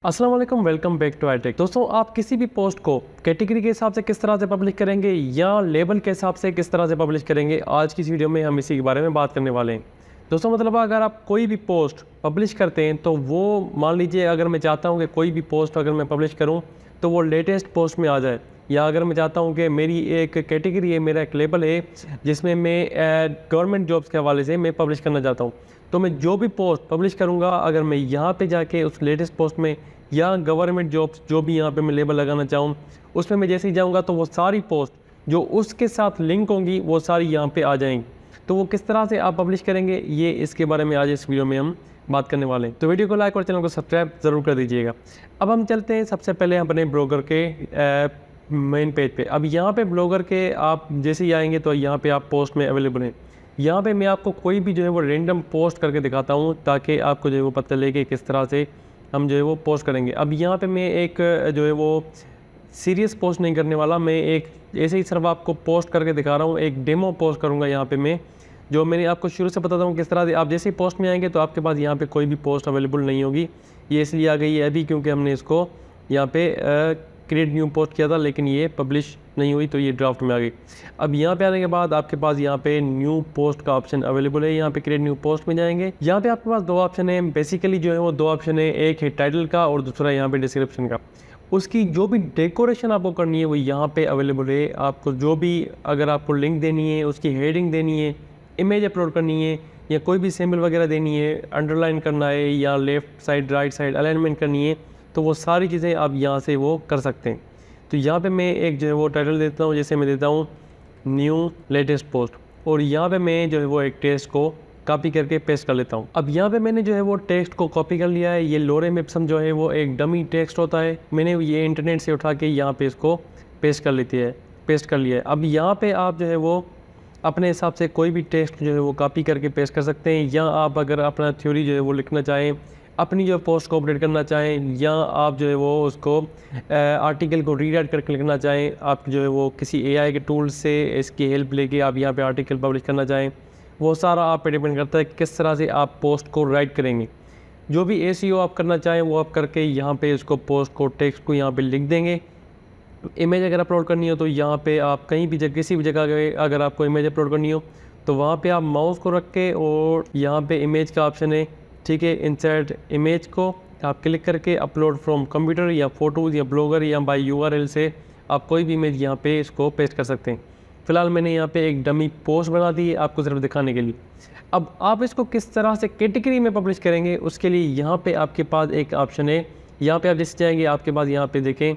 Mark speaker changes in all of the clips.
Speaker 1: अस्सलाम वालेकुम, welcome back to iTech। दोस्तों, आप किसी भी पोस्ट को कैटेगरी के हिसाब से किस तरह से पब्लिश करेंगे या लेबल के हिसाब से किस तरह से पब्लिश करेंगे, आज की इस वीडियो में हम इसी के बारे में बात करने वाले हैं। दोस्तों, मतलब अगर आप कोई भी पोस्ट पब्लिश करते हैं तो वो मान लीजिए अगर मैं चाहता हूँ कि कोई भी पोस्ट अगर मैं पब्लिश करूँ तो वो लेटेस्ट पोस्ट में आ जाए, या अगर मैं चाहता हूँ कि मेरी एक कैटेगरी है, मेरा एक लेबल है जिसमें मैं गवर्नमेंट जॉब्स के हवाले से मैं पब्लिश करना चाहता हूँ, तो मैं जो भी पोस्ट पब्लिश करूँगा अगर मैं यहाँ पे जाके उस लेटेस्ट पोस्ट में या गवर्नमेंट जॉब्स जो भी यहाँ पे मैं लेबल लगाना चाहूँ उसमें मैं जैसे ही जाऊँगा तो वो सारी पोस्ट जो उसके साथ लिंक होंगी वो सारी यहाँ पे आ जाएंगी। तो वो किस तरह से आप पब्लिश करेंगे, ये इसके बारे में आज इस वीडियो में हम बात करने वाले हैं। तो वीडियो को लाइक और चैनल को सब्सक्राइब ज़रूर कर दीजिएगा। अब हम चलते हैं सबसे पहले अपने ब्लॉगर के मेन पेज पे। अब यहाँ पे ब्लॉगर के आप जैसे ही आएंगे तो यहाँ पे आप पोस्ट में अवेलेबल हैं। यहाँ पे मैं आपको कोई भी जो है वो रेंडम पोस्ट करके दिखाता हूँ ताकि आपको जो है वो पता चले कि किस तरह से हम जो है वो पोस्ट करेंगे। अब यहाँ पे मैं एक जो है वो सीरियस पोस्ट नहीं करने वाला, मैं एक ऐसे ही सिर्फ आपको पोस्ट करके दिखा रहा हूँ, एक डेमो पोस्ट करूँगा यहाँ पे मैं, जो मैंने आपको शुरू से बताता हूँ किस तरह से। आप जैसे ही पोस्ट में आएंगे तो आपके पास यहाँ पे कोई भी पोस्ट अवेलेबल नहीं होगी। ये इसलिए आ गई है अभी क्योंकि हमने इसको यहाँ पे क्रिएट न्यू पोस्ट किया था, लेकिन ये पब्लिश नहीं हुई तो ये ड्राफ्ट में आ गई। अब यहाँ पे आने के बाद आपके पास यहाँ पे न्यू पोस्ट का ऑप्शन अवेलेबल है। यहाँ पे क्रिएट न्यू पोस्ट में जाएंगे, यहाँ पे आपके पास दो ऑप्शन है। बेसिकली जो है वो दो ऑप्शन है, एक है टाइटल का और दूसरा यहाँ पे डिस्क्रिप्शन का। उसकी जो भी डेकोरेशन आपको करनी है वो यहाँ पे अवेलेबल है। आपको जो भी अगर आपको लिंक देनी है, उसकी हेडिंग देनी है, इमेज अपलोड करनी है या कोई भी सिंबल वगैरह देनी है, अंडरलाइन करना है या left side right side alignment करनी है, तो वो सारी चीज़ें आप यहाँ से वो कर सकते हैं। तो यहाँ पे मैं एक जो है वो टाइटल देता हूँ, जैसे मैं देता हूँ न्यू लेटेस्ट पोस्ट, और यहाँ पे मैं जो है वो एक टेक्स्ट को कॉपी करके पेस्ट कर लेता हूँ। अब यहाँ पे मैंने जो है वो टेक्स्ट को कॉपी कर लिया है। ये लोरेम इप्सम जो है वो एक डमी टेक्स्ट होता है, मैंने ये इंटरनेट से उठा के यहाँ पे इसको पेस्ट कर लिया है। अब यहाँ पे आप जो है वो अपने हिसाब से कोई भी टेक्स्ट जो है वो कॉपी करके पेस्ट कर सकते हैं, या आप अगर अपना थ्योरी जो है वो लिखना चाहें, अपनी जो पोस्ट को अपडेट करना चाहें, या आप जो है वो उसको आर्टिकल को रीराइट करके लिखना चाहें, आप जो है वो किसी एआई के टूल से इसकी हेल्प लेके आप यहाँ पे आर्टिकल पब्लिश करना चाहें, वो सारा आप पे डिपेंड करता है किस तरह से आप पोस्ट को राइट करेंगे। जो भी एसईओ आप करना चाहें वो आप करके यहाँ पे इसको पोस्ट को टेक्स्ट को यहाँ पे लिख देंगे। इमेज अगर अपलोड करनी हो तो यहाँ पे आप कहीं भी जगह किसी भी जगह गए, अगर आपको इमेज अपलोड करनी हो तो वहाँ पे आप माउस को रख के और यहाँ पे इमेज का ऑप्शन है, ठीक है, इंसर्ट इमेज को आप क्लिक करके अपलोड फ्रॉम कंप्यूटर या फोटोज़ या ब्लॉगर या बाय यूआरएल से आप कोई भी इमेज यहाँ पे इसको पेस्ट कर सकते हैं। फिलहाल मैंने यहाँ पे एक डमी पोस्ट बना दी है आपको सिर्फ दिखाने के लिए। अब आप इसको किस तरह से कैटेगरी में पब्लिश करेंगे उसके लिए यहाँ पे आपके पास एक ऑप्शन है। यहाँ पे आप जैसे जाएंगे आपके पास यहाँ पे देखें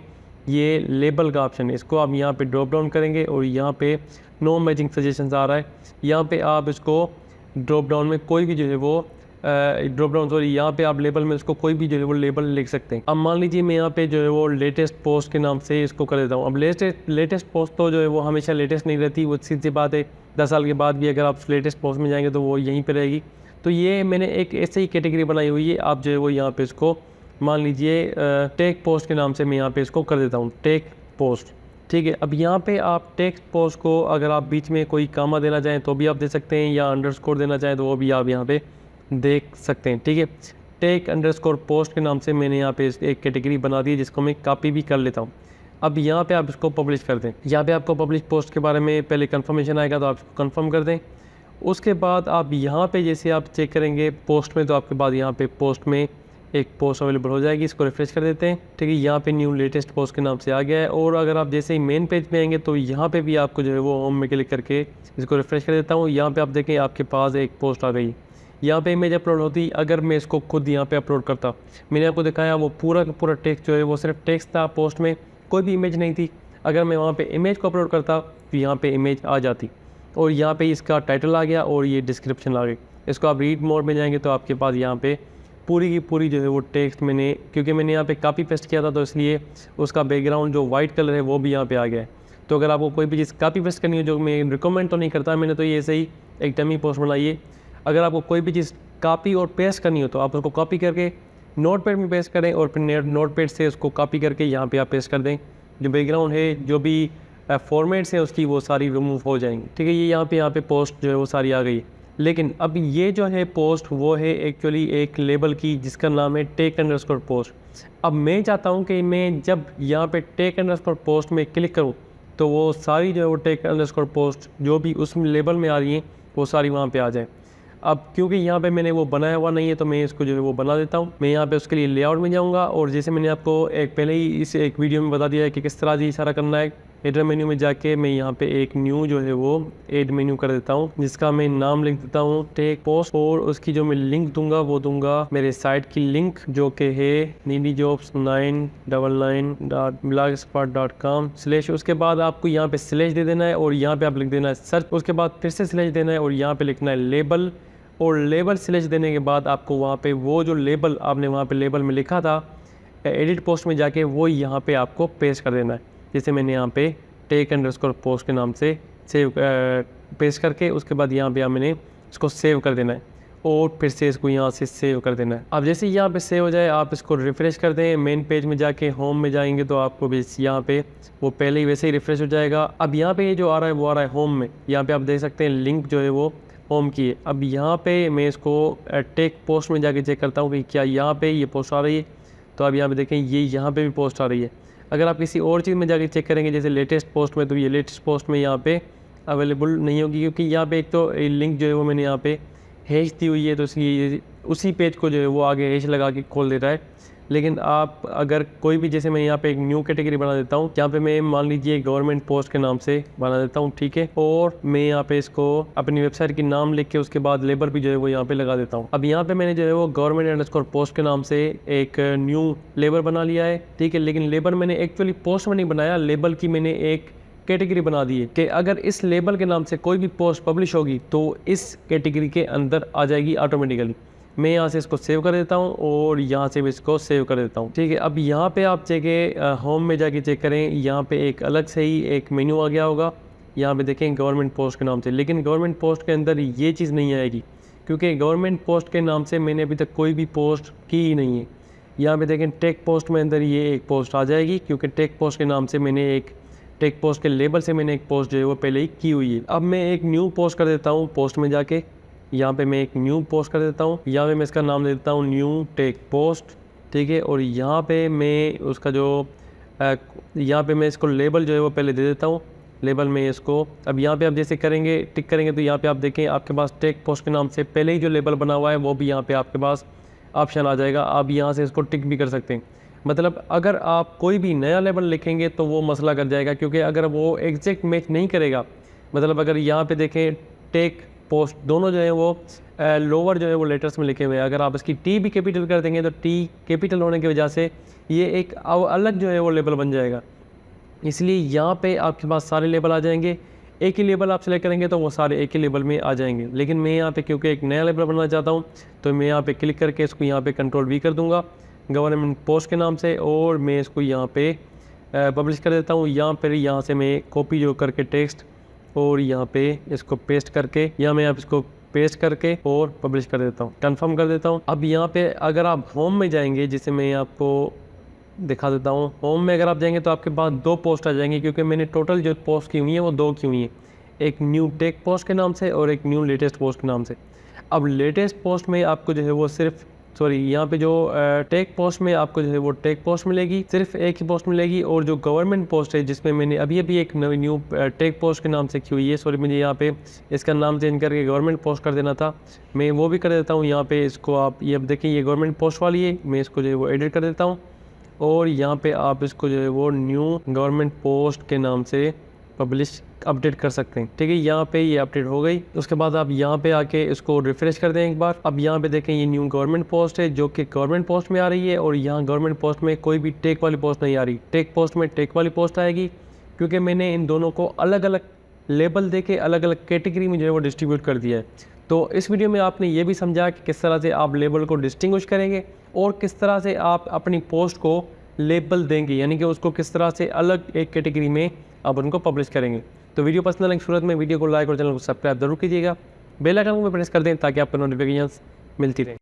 Speaker 1: ये लेबल का ऑप्शन है, इसको आप यहाँ पे ड्रॉप डाउन करेंगे और यहाँ पे नो मैचिंग सजेशंस आ रहा है। यहाँ पे आप इसको ड्रॉप डाउन में कोई भी जो है वो यहाँ पे आप लेबल में इसको कोई भी जो है वो लेबल लिख सकते हैं। अब मान लीजिए मैं यहाँ पे जो है वो लेटेस्ट पोस्ट के नाम से इसको कर देता हूँ। अब लेटेस्ट पोस्ट तो जो है वो हमेशा लेटेस्ट नहीं रहती, वो सीधी बात है, 10 साल के बाद भी अगर आप लेटेस्ट पोस्ट में जाएंगे तो वो यहीं पर रहेगी। तो ये मैंने एक ऐसे ही कैटेगरी बनाई हुई है। आप जो है वो यहाँ पे इसको मान लीजिए टेक पोस्ट के नाम से मैं यहाँ पे इसको कर देता हूँ टेक पोस्ट, ठीक है। अब यहाँ पे आप टेक्स्ट पोस्ट को अगर आप बीच में कोई कामा देना चाहें तो भी आप दे सकते हैं, या अंडरस्कोर देना चाहें तो वो भी आप यहाँ पे देख सकते हैं, ठीक है। टेक अंडरस्कोर पोस्ट के नाम से मैंने यहाँ पे एक कैटेगरी बना दी है जिसको मैं कॉपी भी कर लेता हूँ। अब यहाँ पे आप इसको पब्लिश कर दें। यहाँ पे आपको पब्लिश पोस्ट के बारे में पहले कंफर्मेशन आएगा तो आप इसको कंफर्म कर दें। उसके बाद आप यहाँ पे जैसे आप चेक करेंगे पोस्ट में तो आपके पास यहाँ पे पोस्ट में एक पोस्ट अवेलेबल हो जाएगी। इसको रिफ्रेश कर देते हैं, ठीक है। यहाँ पे न्यू लेटेस्ट पोस्ट के नाम से आ गया है। और अगर आप जैसे ही मेन पेज पे आएंगे तो यहाँ पे भी आपको जो है वो होम में क्लिक करके इसको रिफ्रेश कर देता हूँ। यहाँ पे आप देखें आपके पास एक पोस्ट आ गई, यहाँ पे इमेज अपलोड होती। अगर मैं इसको खुद यहाँ पे अपलोड करता, मैंने आपको दिखाया वो पूरा का पूरा टेक्स्ट जो है वो सिर्फ टेक्स्ट था, पोस्ट में कोई भी इमेज नहीं थी। अगर मैं वहाँ पे इमेज को अपलोड करता तो यहाँ पे इमेज आ जाती और यहाँ पे इसका टाइटल आ गया और ये डिस्क्रिप्शन आ गई। इसको आप रीड मोड में जाएंगे तो आपके पास यहाँ पे पूरी की पूरी जो है वो टेक्स्ट मैंने, क्योंकि मैंने यहाँ पे कॉपी पेस्ट किया था तो इसलिए उसका बैकग्राउंड जो वाइट कलर है वो भी यहाँ पे आ गया है। तो अगर आपको कोई भी चीज़ कॉपी पेस्ट करनी है, जो मैं रिकमेंड तो नहीं करता, मैंने तो ये ऐसे ही एक डमी पोस्ट बनाई है। अगर आपको कोई भी चीज़ कॉपी और पेस्ट करनी हो तो आप उसको कॉपी करके नोटपैड में पेस्ट करें और फिर नोटपैड से उसको कॉपी करके यहाँ पे आप पेस्ट कर दें। जो बैकग्राउंड है, जो भी फॉर्मेट्स है उसकी, वो सारी रिमूव हो जाएंगी, ठीक है। ये यहाँ पे पोस्ट जो है वो सारी आ गई। लेकिन अब ये जो है पोस्ट वो है एक्चुअली एक लेबल की जिसका नाम है टेक_पोस्ट। अब मैं चाहता हूँ कि मैं जब यहाँ पे टेक_पोस्ट में क्लिक करूँ तो वो सारी जो है वो टेक_पोस्ट जो भी उस लेबल में आ रही हैं वो सारी वहाँ पे आ जाए। अब क्योंकि यहाँ पे मैंने वो बनाया हुआ नहीं है तो मैं इसको जो है वो बना देता हूँ। मैं यहाँ पे उसके लिए लेआउट में जाऊँगा और जैसे मैंने आपको एक पहले ही इस एक वीडियो में बता दिया है कि किस तरह ये सारा करना है। हेडर मेन्यू में जाके मैं यहाँ पे एक न्यू जो है वो ऐड मेन्यू कर देता हूँ जिसका मैं नाम लिख देता हूँ टेक पोस्ट, और उसकी जो मैं लिंक दूंगा वो दूंगा मेरे साइट की लिंक जो कि है needijobs999.blogspot.com/। उसके बाद आपको यहाँ पे स्लैश दे देना है और यहाँ पे आप लिख देना है सर्च। उसके बाद फिर से स्लैश देना है और यहाँ पे लिखना है लेबल, और लेबल स्लैश देने के बाद आपको वहाँ पे वो जो लेबल आपने वहाँ पे लेबल में लिखा था एडिट पोस्ट में जाके वो यहाँ पे आपको पेस्ट कर देना है। जैसे मैंने यहाँ पे टेक_पोस्ट के नाम से सेव पेस्ट करके उसके बाद यहाँ पे मैंने इसको सेव कर देना है और फिर से इसको यहाँ से सेव कर देना है। अब जैसे यहाँ पे सेव हो जाए आप इसको रिफ़्रेश कर दें। मेन पेज में जाके होम में जाएंगे तो आपको भी यहाँ पे वो पहले ही वैसे ही रिफ़्रेश हो जाएगा। अब यहाँ पे ये जो आ रहा है वो आ रहा है होम में। यहाँ पे आप देख सकते हैं लिंक जो है वो होम की है। अब यहाँ पे मैं इसको टेक पोस्ट में जाके चेक करता हूँ कि क्या यहाँ पे ये पोस्ट आ रही है। तो अब यहाँ पे देखें ये यहाँ पे भी पोस्ट आ रही है। अगर आप किसी और चीज़ में जाके चेक करेंगे जैसे लेटेस्ट पोस्ट में तो ये लेटेस्ट पोस्ट में यहाँ पे अवेलेबल नहीं होगी, क्योंकि यहाँ पे एक तो लिंक जो है वो मैंने यहाँ पे हैश दी हुई है तो उसी पेज को जो है वो आगे हैश लगा के खोल देता है। लेकिन आप अगर कोई भी, जैसे मैं यहाँ पे एक न्यू कैटेगरी बना देता हूँ, यहाँ पे मैं मान लीजिए गवर्नमेंट पोस्ट के नाम से बना देता हूँ, ठीक है। और मैं यहाँ पे इसको अपनी वेबसाइट की नाम लिख के उसके बाद लेबर भी जो है वो यहाँ पे लगा देता हूँ। अब यहाँ पे मैंने जो है वो गवर्नमेंट_पोस्ट के नाम से एक न्यू लेबर बना लिया है, ठीक है। लेकिन लेबर मैंने एक्चुअली पोस्ट में नहीं बनाया, लेबल की मैंने एक कैटेगरी बना दी है कि अगर इस लेबल के नाम से कोई भी पोस्ट पब्लिश होगी तो इस कैटेगरी के अंदर आ जाएगी ऑटोमेटिकली। मैं यहाँ से इसको सेव कर देता हूँ और यहाँ से भी इसको सेव कर देता हूँ, ठीक है। अब यहाँ पे आप चेक होम में जाके चेक करें, यहाँ पे एक अलग से ही एक मेन्यू आ गया होगा। यहाँ पे देखें गवर्नमेंट पोस्ट के नाम से, लेकिन गवर्नमेंट पोस्ट के अंदर ये चीज़ नहीं आएगी क्योंकि गवर्नमेंट पोस्ट के नाम से मैंने अभी तक कोई भी पोस्ट की ही नहीं है। यहाँ पे देखें टेक पोस्ट में अंदर ये एक पोस्ट आ जाएगी क्योंकि टेक पोस्ट के नाम से मैंने एक टेक पोस्ट के लेबल से मैंने एक पोस्ट जो है वो पहले ही की हुई है। अब मैं एक न्यू पोस्ट कर देता हूँ पोस्ट में जाके, यहाँ पे मैं एक न्यू पोस्ट कर देता हूँ। यहाँ पे मैं इसका नाम दे देता हूँ न्यू टेक पोस्ट, ठीक है। और यहाँ पे मैं उसका जो यहाँ पे मैं इसको लेबल जो है वो पहले दे देता हूँ। लेबल में इसको अब यहाँ पे आप जैसे करेंगे टिक करेंगे तो यहाँ पे आप देखें आपके पास टेक पोस्ट के नाम से पहले ही जो लेबल बना हुआ है वो भी यहाँ पे आपके पास ऑप्शन आ जाएगा। आप यहाँ से इसको टिक भी कर सकते हैं। मतलब अगर आप कोई भी नया लेबल लिखेंगे तो वो मसला कर जाएगा, क्योंकि अगर वो एग्जैक्ट मैच नहीं करेगा, मतलब अगर यहाँ पे देखें टेक पोस्ट दोनों जो है वो लोअर जो है वो लेटर्स में लिखे हुए हैं, अगर आप इसकी टी भी कैपिटल कर देंगे तो टी कैपिटल होने की वजह से ये एक अलग जो है वो लेबल बन जाएगा। इसलिए यहाँ पे आपके पास सारे लेबल आ जाएंगे। एक ही लेबल आप सेलेक्ट करेंगे तो वो सारे एक ही लेबल में आ जाएंगे। लेकिन मैं यहाँ पे क्योंकि एक नया लेबल बनाना चाहता हूँ तो मैं यहाँ पे क्लिक करके इसको यहाँ पे कंट्रोल V कर दूँगा गवर्नमेंट पोस्ट के नाम से, और मैं इसको यहाँ पे पब्लिश कर देता हूँ। यहाँ से मैं कॉपी जो करके टेक्स्ट और यहाँ पे इसको पेस्ट करके यहाँ मैं इसको पेस्ट करके और पब्लिश कर देता हूँ, कंफर्म कर देता हूँ। अब यहाँ पे अगर आप होम में जाएंगे, जिसे मैं आपको दिखा देता हूँ, होम में अगर आप जाएंगे तो आपके पास दो पोस्ट आ जाएंगे, क्योंकि मैंने टोटल जो पोस्ट की हुई है वो दो की हुई है, एक न्यू टेक पोस्ट के नाम से और एक न्यू लेटेस्ट पोस्ट के नाम से। अब लेटेस्ट पोस्ट में आपको जो है वो सिर्फ यहाँ पे जो टेक पोस्ट में आपको जो है वो टेक पोस्ट मिलेगी, सिर्फ एक ही पोस्ट मिलेगी। और जो गवर्नमेंट पोस्ट है जिसमें मैंने अभी एक न्यू टेक पोस्ट के नाम से की हुई है, मुझे यहाँ पे इसका नाम चेंज करके गवर्नमेंट पोस्ट कर देना था, मैं वो भी कर देता हूँ। यहाँ पे इसको आप ये अब देखिए ये गवर्नमेंट पोस्ट वाली है, मैं इसको जो है वो एडिट कर देता हूँ और यहाँ पे आप इसको जो है वो न्यू गवर्नमेंट पोस्ट के नाम से पब्लिश अपडेट कर सकते हैं, ठीक है। यहाँ पे ये अपडेट हो गई। उसके बाद आप यहाँ पे आके इसको रिफ्रेश कर दें एक बार। अब यहाँ पे देखें ये न्यू गवर्नमेंट पोस्ट है जो कि गवर्नमेंट पोस्ट में आ रही है, और यहाँ गवर्नमेंट पोस्ट में कोई भी टेक वाली पोस्ट नहीं आ रही। टेक पोस्ट में टेक वाली पोस्ट आएगी, क्योंकि मैंने इन दोनों को अलग अलग लेबल दे के अलग अलग कैटेगरी में जो है वो डिस्ट्रीब्यूट कर दिया है। तो इस वीडियो में आपने ये भी समझा कि किस तरह से आप लेबल को डिस्टिंग्विश करेंगे और किस तरह से आप अपनी पोस्ट को लेबल देंगे, यानी कि उसको किस तरह से अलग एक कैटेगरी में आप उनको पब्लिश करेंगे। तो वीडियो पसंद आने की सूरत में वीडियो को लाइक और चैनल को सब्सक्राइब जरूर कीजिएगा। बेल आइकन को प्रेस कर दें ताकि आपको नोटिफिकेशन मिलती रहे।